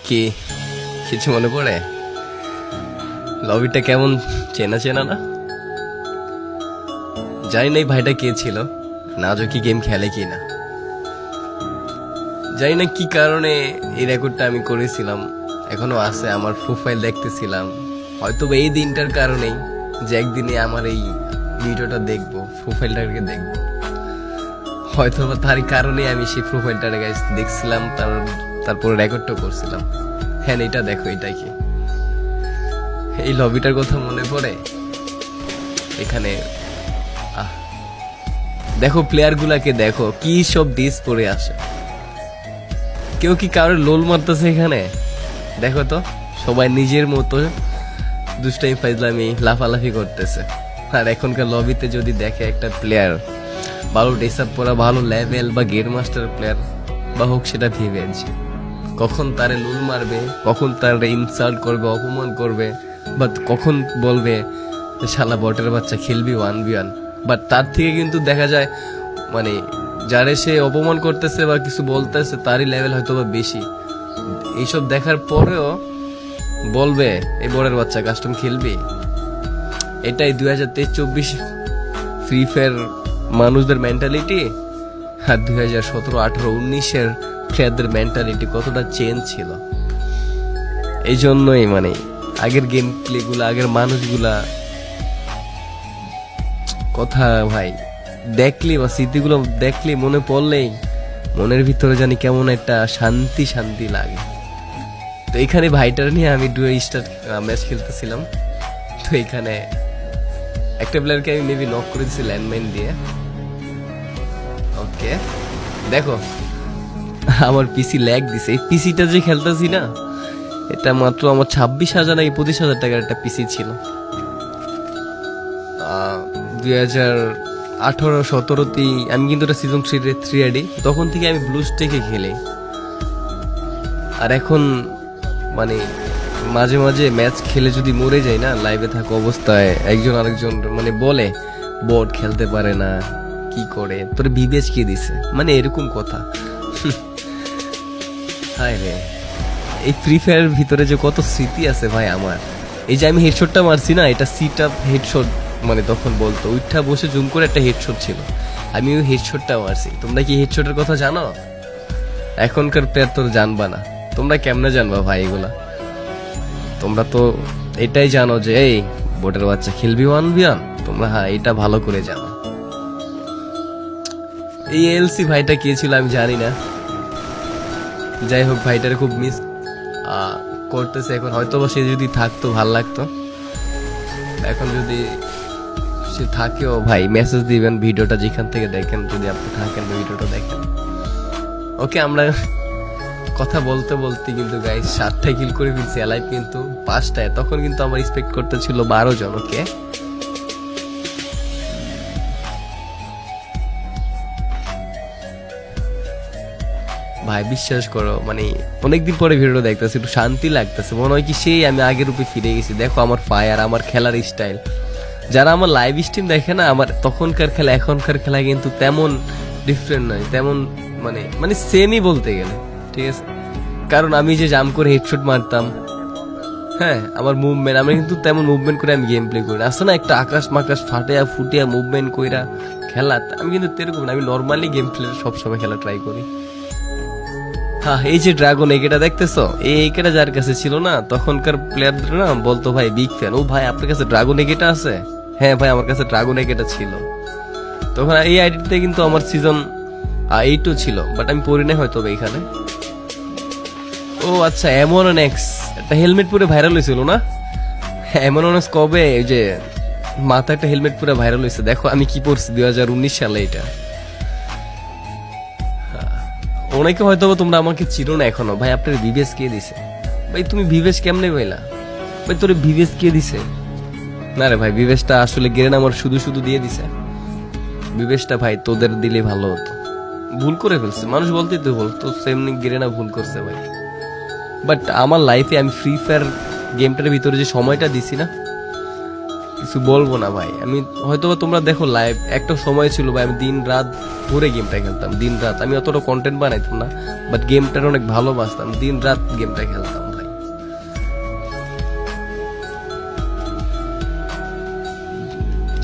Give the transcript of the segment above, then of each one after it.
কি কিছু মনে পড়ে? লবিটা কেমন চেনা চেনা না? জানি না এই ভাইটা কে ছিল, নাজো কি গেম খেলে কি না, জানি না কি কারণে এই রেকর্ডটা আমি করেছিলাম, এখনো আছে আমার প্রোফাইল দেখতেছিলাম। হয়তো এই দিনটার কারণেই যে একদিনে আমার এই ভিডিওটা দেখবো, প্রোফাইলটাকে দেখবো, হয়তো তারই কারণে আমি সেই প্রোফাইলটা দেখছিলাম, তারপর রেকর্ডটা করছিলাম। হ্যাঁ এটা দেখো, এটা কি এই লবিটার কথা মনে পড়ে? এখানে দেখো প্লেয়ার গুলাকে, দেখো কি সব ডিস পরে আসে, কেউ কি কারোর লোল মারতেছে এখানে? দেখো তো সবাই নিজের মতো দুষ্টাই ফাইজলামি লাফালাফি করতেছে। আর এখনকার লবিতে যদি দেখে একটা প্লেয়ার ভালো ড্রেস আপ পরা, ভালো লেভেল বা গেম মাস্টার প্লেয়ার বা হোক, সেটা ভিভেঞ্জ, কখন তারে লুল মারবে, কখন তারে ইনসাল্ট করবে, অপমান করবে, বা কখন বলবে শালা বটের বাচ্চা খেলবি 1v1। বাট তার থেকে কিন্তু দেখা যায় মানে যারে সে অপমান করতেছে বা কিছু বলতেছে তারই লেভেল হয়তো বা বেশি। এইসব দেখার পরেও বলবে এই বটের বাচ্চা কাস্টম খেলবি। এটাই 2023-24 ফ্রি ফায়ার মানুষদের মেন্টালিটি, আর 2017-18-19 প্লেয়ারদের মেন্টালিটি কতটা চেঞ্জ ছিল। এই জন্যই মানে আগের গেম প্লে গুলা, আগের মানুষগুলা কথা ভাই দেখলে বা স্মৃতিগুলো দেখলে মনে পড়লেই মনের ভিতরে জানি কেমন একটা শান্তি শান্তি লাগে। তো এখানে ভাইটার নিয়ে আমি ডুয়ো স্টার ম্যাচ খেলতেছিলাম। তো এখানে একটা প্লেয়ারকে আমি মেবি নক করে দিচ্ছি ল্যান্ডমাইন দিয়ে। ওকে দেখো আমার পিসি ল্যাগ দিছে। এই পিসিটা যে খেলতেছি না, এটা মাত্র আমার 26,000 নাকি 25,000 টাকার একটা পিসি ছিল। 2018-17 আমি কিন্তু এটা সিজন 3 আইডি, তখন থেকে আমি ব্লু স্টেকে খেলি। আর এখন মানে মাঝে মাঝে ম্যাচ খেলে যদি মরে যাই না, লাইভে থাকা অবস্থায় একজন আরেকজন মানে বলে বট খেলতে পারে না, কি করে তোর বিবেচ কে দিছে, মানে এরকম কথা। হায় রে, এই ফ্রি ফায়ারের ভিতরে যে কত স্মৃতি আছে ভাই আমার। এই যে আমি হেডশটটা মারছি না, এটা সিট আপ হেডশট, মানে তখন বলতো উঠা বসে জুম করে একটা হেডশট ছিল, আমি ওই হেডশটটা মারছি। তোমরা কি হেডশটের কথা জানো? এখনকার প্লেয়ার তো জানবা না, তোমরা কেমনে জানবা ভাই এগুলা? তোমরা তো এটাই জানো যে এই বোটের বাচ্চা খেলবি 1v1, তোমরা হ্যাঁ এটা ভালো করে জানো। এই এলসি ভাইটা কে ছিল আমি জানি না, যাই হোক ভাইটার খুব মিস করতেছে এখন। হয়তো বা সে যদি থাকতো ভাল লাগতো, এখন যদি সে থাকেও ভাই মেসেজ দিবেন, ভিডিওটা যেখান থেকে দেখেন, যদি আপনি থাকেন ভিডিওটা দেখেন। ওকে আমরা কথা বলতে বলতে কিন্তু গাইস 7টা কিল করে ফেলছি, অ্যালাইভ কিন্তু 5টায়। তখন কিন্তু আমার এক্সপেক্ট করতে ছিল 12 জন। ওকে ভাই বিশ্বাস করো, মানে অনেকদিন পরে ভিডিও দেখতেছি, একটু শান্তি লাগতেছে, মনে হয় কি সেই আমি আগের রূপে ফিরে গেছি। দেখো আমার ফায়ার, আমার খেলার স্টাইল, যারা আমার লাইভ স্ট্রিম দেখে না, আমার তখনকার খেলা এখনকার খেলা কিন্তু তেমন ডিফারেন্ট নয়, তেমন মানে মানে সেমই বলতে গেলে, ঠিক আছে? কারণ আমি যে জাম্প করে হেডশট মারতাম, হ্যাঁ আমার মুভমেন্ট, আমি কিন্তু তেমন মুভমেন্ট করে আমি গেম প্লে করি না। আসলে না একটা আকাশ মাকাশ ফাটিয়া ফুটিয়া মুভমেন্ট কইরা খেলা, আমি কিন্তু এরকম না, আমি নর্মালি গেম প্লে সবসময় খেলা ট্রাই করি। হ্যাঁ এই যে ড্রাগন একেটা দেখতেছো, এই একেটা যার কাছে ছিল না, তখনকার প্লেয়ারদের না বলতো ভাই বিগ ফ্যান, ও ভাই আপনার কাছে ড্রাগন একেটা আছে? হ্যাঁ ভাই আমার কাছে ড্রাগন একেটা ছিল। তখন এই আইডিতে কিন্তু আমার সিজন 8ও ছিল, বাট আমি পড়ি না হয়তো এখানে। ও আচ্ছা, এমনএক্স একটা হেলমেট পরে ভাইরাল হয়েছিল না? এমনএক্স কবে ওই যে মাথা একটা হেলমেট পরে ভাইরাল হয়েছে, দেখো আমি কি পড়ছি 2019 সালে। এটা অনেকে হয়তো তোমরা আমাকে চিনো না এখনো। ভাই আপনার ভিভেস কে দিছে? ভাই তুমি ভিভেস কেমনে পাইলা? ভাই তোর ভিভেস কে দিছে? না রে ভাই, ভিভেসটা আসলে গেরেন আমার শুধু শুধু দিয়ে দিছে। ভিভেসটা ভাই তোদের দিলে ভালো হতো, ভুল করে ফেলছে মানুষ বলতেই তো বলতো, সেমনি গেরেনা ভুল করছে ভাই। বাট আমার লাইফে আমি ফ্রি ফায়ার গেমটার ভিতরে যে সময়টা দিছি না, কিছু বলবো না ভাই। আমি হয়তো তোমরা দেখো লাইভ, একটা সময় ছিল ভাই আমি দিন রাত ভরে গেমটা খেলতাম, দিন রাত। আমি অতটা কন্টেন্ট বানাইতাম না, বাট গেমটার অনেক ভালোবাসতাম, দিন রাত গেমটা খেলতাম ভাই।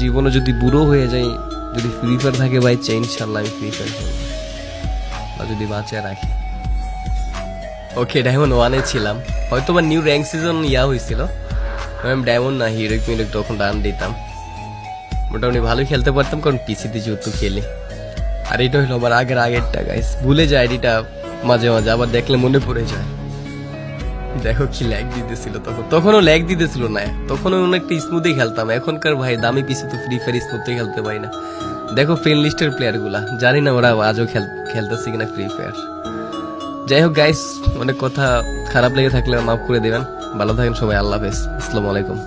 জীবনে যদি বুড়ো হয়ে যাই, যদি ফ্রি ফায়ার থাকে ভাই, ইনশাল্লাহ আমি ফ্রি ফায়ার খেলবো, বা যদি বাঁচিয়ে রাখি। ওকে, ডায়মন্ড 1-এ ছিলাম, হয়তো বা নিউ র্যাঙ্ক সিজন হয়েছিল, আমি ডায়মন্ড না হিরোইক মিরোইক তখন রান দিতাম, মোটামুটি ভালোই খেলতে পারতাম, কারণ পিসিতে যেহেতু খেলি। আর এটা হলো আমার আগেরটা গাইস, ভুলে যায় আইডিটা মাঝে মাঝে, আবার দেখলে মনে পড়ে যায়। দেখো কি ল্যাগ দিতেছিল তখনও ল্যাগ দিতেছিল না, তখনও অনেকটা স্মুথে খেলতাম। এখনকার ভাই দামি পিসি তো ফ্রি ফায়ার স্মুথে খেলতে পারি না। দেখো ফ্রেন্ড লিস্টের প্লেয়ার গুলা, জানি না ওরা আজও খেলতেছে কিনা ফ্রি ফায়ার। যাই হোক গাইস, অনেক কথা খারাপ লেগে থাকলে মাফ করে দেবেন। ভালো থাকেন সবাই, আল্লাহ হাফেজ, আসসালামু আলাইকুম।